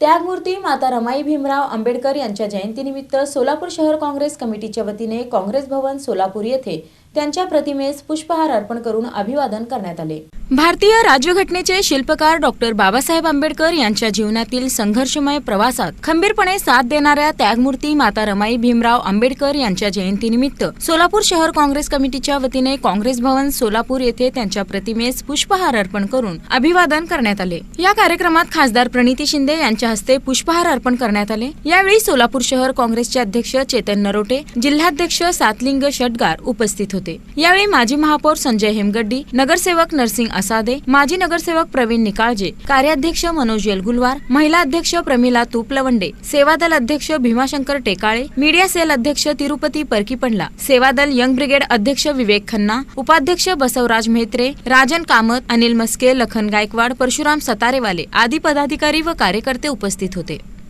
त्यागमूर्ती माता रमाई भीमराव आंबेडकर यांच्या जयंतीनिमित्त सोलापूर शहर काँग्रेस कमिटीच्या वतीने काँग्रेस भवन सोलापूर येथे त्यांच्या प्रतिमेस पुष्पहार अर्पण करून अभिवादन करण्यात आले। भारतीय राज्यघटनेचे शिल्पकार डॉक्टर बाबासाहेब आंबेडकर यांच्या जीवनातील संघर्षमय प्रवासात खंबीरपणे साथ देणाऱ्या त्यागमूर्ती माता रमाई भीमराव आंबेडकर यांच्या जयंतीनिमित्त सोलापूर शहर काँग्रेस कमिटीच्या वतीने काँग्रेस भवन सोलापूर येथे त्यांच्या प्रतिमेस पुष्पहार अर्पण करून अभिवादन करण्यात आले। या कार्यक्रमात खासदार प्रणिती शिंदे यांच्या हस्ते पुष्पहार अर्पण करण्यात आले। यावेळी सोलापूर शहर काँग्रेसचे अध्यक्ष चेतन नरोटे, जिल्हाध्यक्ष सातलिंग षटगार उपस्थित होते। यावेळी माजी महापौर संजय हेमगड्डी, नगरसेवक नरसिंग असादे, माजी नगरसेवक प्रवीण निकाळजे, कार्याध्यक्ष मनोज येलगुलवार, महिला अध्यक्ष प्रमिला तुपलवंडे, सेवादल अध्यक्ष भीमाशंकर टेकाळे, मीडिया सेल अध्यक्ष तिरुपती परकीपंडला, सेवादल यंग ब्रिगेड अध्यक्ष विवेक खन्ना, उपाध्यक्ष बसवराज म्हेत्रे, राजन कामत, अनिल मस्के, लखन गायकवाड, परशुराम सतारेवाले आदी पदाधिकारी व कार्यकर्ते उपस्थित होते।